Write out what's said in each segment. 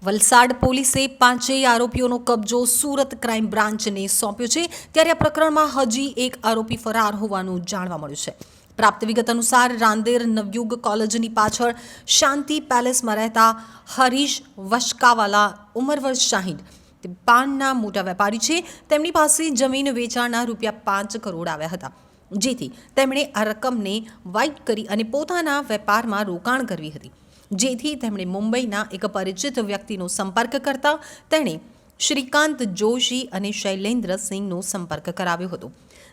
વલસાડ પોલીસે પાંચેય આરોપીઓનો કબજો સુરત ક્રાઇમ બ્રાન્ચને સોંપ્યો છે। ત્યારે આ પ્રકરણમાં હજી એક આરોપી ફરાર હોવાનું જાણવા મળ્યું છે। પ્રાપ્ત વિગત અનુસાર રાંદેર નવયુગ કોલેજની પાછળ શાંતિ પેલેસમાં રહેતા હરીશ વશકાવાલા ઉંમર વર્ષ 60 પાનના મોટા વેપારી છે। તેમની પાસે જમીન વેચાણના ₹5 કરોડ આવ્યા હતા, જેથી તેમણે આ રકમને વાઇટ કરી અને પોતાના વેપારમાં રોકાણ કરવી હતી। જેથી તેમણે મુંબઈના એક પરિચિત વ્યક્તિનો સંપર્ક કરતા તેણે શ્રીકાંત જોશી અને શૈલેન્દ્ર સિંહનો સંપર્ક કરાવ્યો હતો।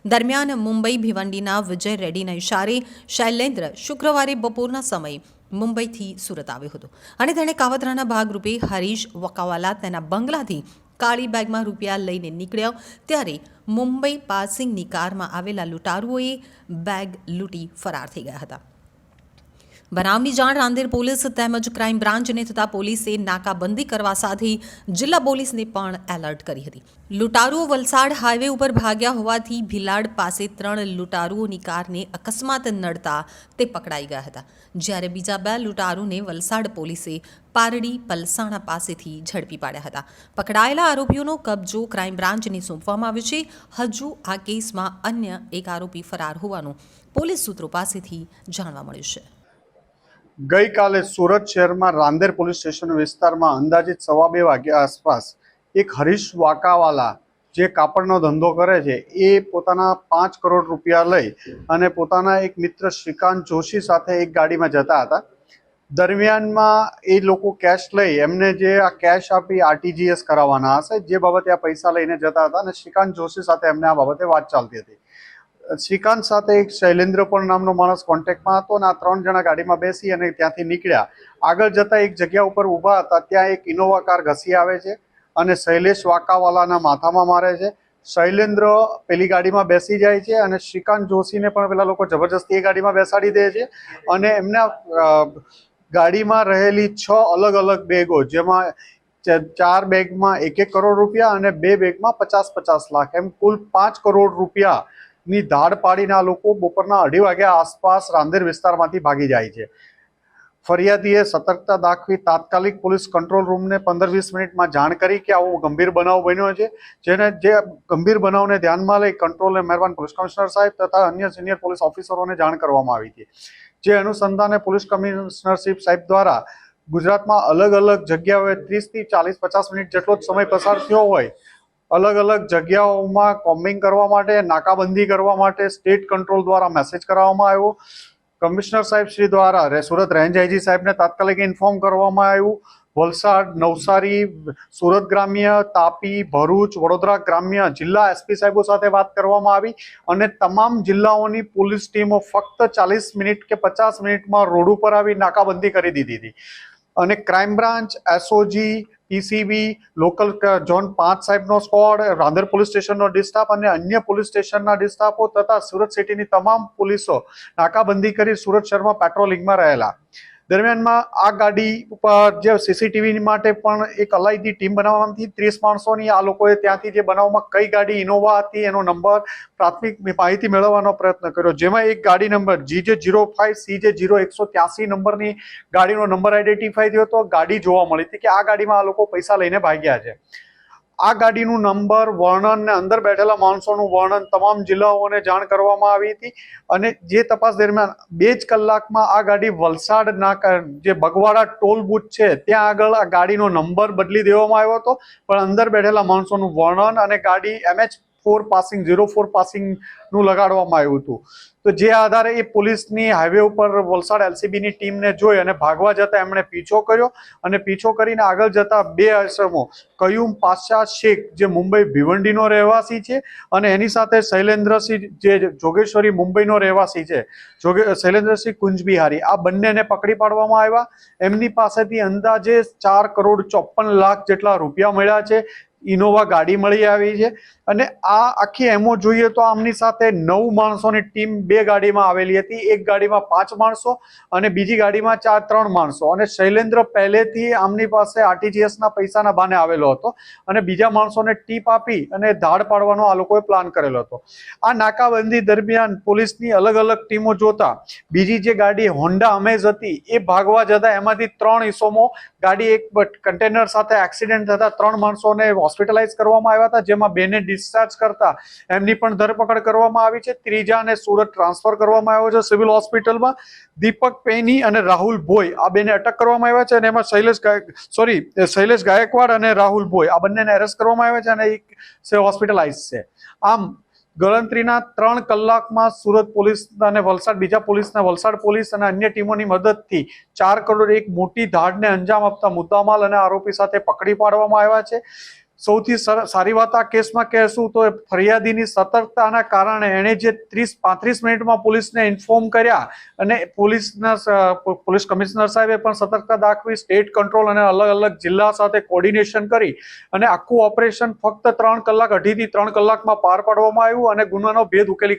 દરમિયાન મુંબઈ ભિવંડીના વિજય રેડ્ડીના ઇશારે શૈલેન્દ્ર શુક્રવારે બપોરના સમયે મુંબઈથી સુરત આવ્યો હતો અને તેણે કાવતરાના ભાગરૂપે હરીશ વકાવાલા તેના બંગલાથી કાળી બેગમાં રૂપિયા લઈને નીકળ્યા ત્યારે મુંબઈ પાસિંગની કારમાં આવેલા લૂંટારુઓએ બેગ લૂંટી ફરાર થઈ ગયા હતા। બનાવની જાણ રાંદેર પોલીસ તેમજ ક્રાઇમ બ્રાન્ચને થતાં પોલીસે નાકાબંધી કરવા સાથે જિલ્લા પોલીસને પણ એલર્ટ કરી હતી। લૂંટારુઓ વલસાડ હાઈવે ઉપર ભાગ્યા હોવાથી ભિલાડ પાસે 3 લૂંટારુઓની કારને અકસ્માત નડતા તે પકડાઈ ગયા હતા, જ્યારે બીજા 2 લૂંટારુને વલસાડ પોલીસે પારડી પલસાણા પાસેથી ઝડપી પાડ્યા હતા। પકડાયેલા આરોપીઓનો કબજો ક્રાઇમ બ્રાન્ચને સોંપવામાં આવ્યો છે। હજુ આ કેસમાં અન્ય એક આરોપી ફરાર હોવાનું પોલીસ સૂત્રો પાસેથી જાણવા મળ્યું છે। ગઈ કાલે સુરત શહેરમાં રાંદેર પોલીસ સ્ટેશન વિસ્તારમાં અંદાજિત 2:15 વાગ્યા આસપાસ એક હરીશ વાકાવાલા જે કાપડનો ધંધો કરે છે એ પોતાના 5 કરોડ રૂપિયા લઈ અને પોતાના એક મિત્ર શ્રીકાંત જોશી સાથે એક ગાડીમાં જતા હતા। દરમિયાનમાં એ લોકો કેશ લઈ એમને જે આ કેશ આપી આરટીજીએસ કરાવવાના હશે, જે બાબતે આ પૈસા લઈને જતા હતા અને શ્રીકાંત જોશી સાથે એમને આ બાબતે વાત ચાલતી હતી। શ્રીકાંત સાથે એક શૈલેન્દ્ર પણ નામનો માણસ કોન્ટેક્ટમાં હતો અને આ 3 જણા ગાડીમાં બેસી અને ત્યાંથી નીકળ્યા। આગળ જતા એક જગ્યા ઉપર ઊભા હતા, ત્યાં એક ઇનોવા કાર ઘસી આવે છે અને શૈલેષ વાકાવાલાના માથામાં મારે છે। શૈલેન્દ્ર પેલી ગાડીમાં બેસી જાય છે અને શ્રીકાંત જોશીને પણ પેલા લોકો જબરજસ્તી એ ગાડીમાં બેસાડી દે છે અને એમના ગાડીમાં રહેલી 6 અલગ અલગ બેગો, જેમાં 4 બેગમાં 1-1 કરોડ રૂપિયા અને 2 બેગમાં 50-50 લાખ એમ કુલ 5 કરોડ રૂપિયા ની ધાડ પાડીને આ લોકો બપોરના 2:30 વાગ્યા આસપાસ રાંદેર વિસ્તારમાંથી ભાગી જાય છે। ફરિયાદીએ સતર્કતા દાખવી તાત્કાલિક પોલીસ કંટ્રોલ રૂમને 15-20 મિનિટમાં જાણ કરી કે આવો ગંભીર બનાવ બન્યો છે, જે ગંભીર બનાવને ધ્યાનમાં લઈ કંટ્રોલને મહેરબાન પોલીસ કમિશનર સાહેબ તથા અન્ય સિનિયર પોલીસ ઓફિસરોને જાણ કરવામાં આવી હતી। જે અનુસંધાને પોલીસ કમિશનરશીપ સાહેબ દ્વારા ગુજરાતમાં અલગ અલગ જગ્યાઓએ 30 થી 40-50 મિનિટ જેટલો જ સમય પસાર થયો હોય, અલગ અલગ જગ્યાઓમાં કોમ્બિંગ કરવા માટે, નાકાબંધી કરવા માટે સ્ટેટ કંટ્રોલ દ્વારા મેસેજ કરવામાં આવ્યો। કમિશનર સાહેબ શ્રી દ્વારા સુરત રેન્જ આઈજી સાહેબને તાત્કાલિક ઇન્ફોર્મ કરવામાં આવ્યું। વલસાડ, નવસારી, સુરત ગ્રામ્ય, તાપી, ભરૂચ, વડોદરા ગ્રામ્ય જિલ્લા એસપી સાહેબો સાથે વાત કરવામાં આવી અને તમામ જિલ્લાઓની પોલીસ ટીમો ફક્ત 40 મિનિટ કે 50 મિનિટમાં રોડ ઉપર આવી નાકાબંધી કરી દીધી હતી અને crime branch, SOG, PCB, local zone 5 સાહેબનો સ્ક્વોડ, રાંદેર પોલીસ સ્ટેશનનો ડિસ્ટાફ અને અન્ય પોલીસ સ્ટેશનના ડિસ્ટાફો તથા સુરત સિટીની તમામ પોલીસો નાકાબંધી કરી સુરત શહેરમાં પેટ્રોલિંગમાં રહેલા। દરમિયાનમાં આ ગાડી ઉપર જે સીસીટીવી માટે પણ એક અલાયદી ટીમ બનાવવામાં હતી 30 માણસોની। આ લોકોએ ત્યાંથી જે બનાવમાં કઈ ગાડી ઇનોવા હતી એનો નંબર પ્રાથમિક માહિતી મેળવવાનો પ્રયત્ન કર્યો, જેમાં એક ગાડી નંબર GJ05CJ0183 નંબરની ગાડીનો નંબર આઈડેન્ટિફાઈ થયો હતો। ગાડી જોવા મળી હતી કે આ ગાડીમાં આ લોકો પૈસા લઈને ભાગ્યા છે। આ ગાડીનું નંબર, વર્ણન ને અંદર બેઠેલા માણસોનું વર્ણન તમામ જિલ્લાઓને જાણ કરવામાં આવી હતી અને જે તપાસ દરમિયાન 2 જ કલાકમાં આ ગાડી વલસાડના જે બગવાડા ટોલ બૂથ છે ત્યાં આગળ આ ગાડીનો નંબર બદલી દેવામાં આવ્યો હતો, પણ અંદર બેઠેલા માણસોનું વર્ણન અને ગાડી MH4 પાસિંગ 04 પાસિંગનું લગાડવામાં આવ્યું હતું। તો જે આધારે એ પોલીસની હાઈવે ઉપર વલસાડ LCBની ટીમને જોઈ અને ભાગવા જતા એમણે પીછો કર્યો અને પીછો કરીને આગળ જતા 2 અસમો કયુમ પાશા શેખ જે મુંબઈ ભિવંડીનો રહેવાસી છે અને એની સાથે શૈલેન્દ્રસિંહ જે જોગેશ્વરી મુંબઈનો રહેવાસી છે, શૈલેન્દ્રસિંહ કુંજબિહારી, આ બંનેને પકડી પાડવામાં આવ્યા। એમની પાસેથી અંદાજે 4 કરોડ 54 લાખ જેટલા રૂપિયા મળ્યા છે, ઇનોવા ગાડી મળી આવી છે અને આ આખી એમો જોઈએ તો આમની સાથે 9 માણસોની ટીમ 2 ગાડીમાં આવેલી હતી. એક ગાડીમાં 5 માણસો અને બીજી ગાડીમાં 3 માણસો. અને શૈલેન્દ્ર પહેલેથી આમની પાસે આરટીજીએસના પૈસાના બાને આવેલો હતો અને બીજા માણસોને ટીપ આપી અને ધાડ પાડવાનો આ લોકોએ પ્લાન કરેલો હતો. આ નાકાબંધી દરમિયાન પોલીસની અલગ અલગ ટીમો જોતા બીજી જે ગાડી હોન્ડા અમેઝ હતી એ ભાગવા જતા એમાંથી 3 ઈસમો ગાડી એક કન્ટેનર સાથે એક્સિડન્ટ થતા 3 માણસોને હોસ્પિટલાઇઝ કરવામાં આવ્યા હતા, જેમાં 2 ને ડિસ્ચાર્જ કરતા એમની પણ ધરપકડ કરવામાં આવી છે. ત્રીજાને સુરત ટ્રાન્સફર કરવામાં આવ્યો છે સિવિલ હોસ્પિટલમાં. દીપક પૈની અને રાહુલ ભોઈ આ બેને અટક કરવામાં આવ્યા છે અને એમાં શૈલેષ ગાયકવાડ અને રાહુલ ભોઈ આ બંનેને એરેસ્ટ કરવામાં આવ્યા છે અને એક હોસ્પિટલાઇઝ છે. આમ ગણતરીના 3 કલાકમાં સુરત પોલીસ અને વલસાડ પોલીસ અને અન્ય ટીમોની મદદથી 4 કરોડ એક મોટી ધાડને અંજામ આપતા મુદ્દામાલ અને આરોપી સાથે પકડી પાડવામાં આવ્યા છે. સૌથી સારી વાત આ કેસમાં કહેશું તો ફરિયાદીની સતર્કતાના કારણે એણે જે 30-35 મિનિટમાં પોલીસને ઇન્ફોર્મ કર્યા અને પોલીસ કમિશનર સાહેબે પણ સતર્કતા દાખવી, સ્ટેટ કંટ્રોલ અને અલગ અલગ જિલ્લા સાથે કોર્ડિનેશન કરી અને આખું ઓપરેશન ફક્ત 2.5 થી 3 કલાકમાં પાર પાડવામાં આવ્યું અને ગુનાનો ભેદ ઉકેલી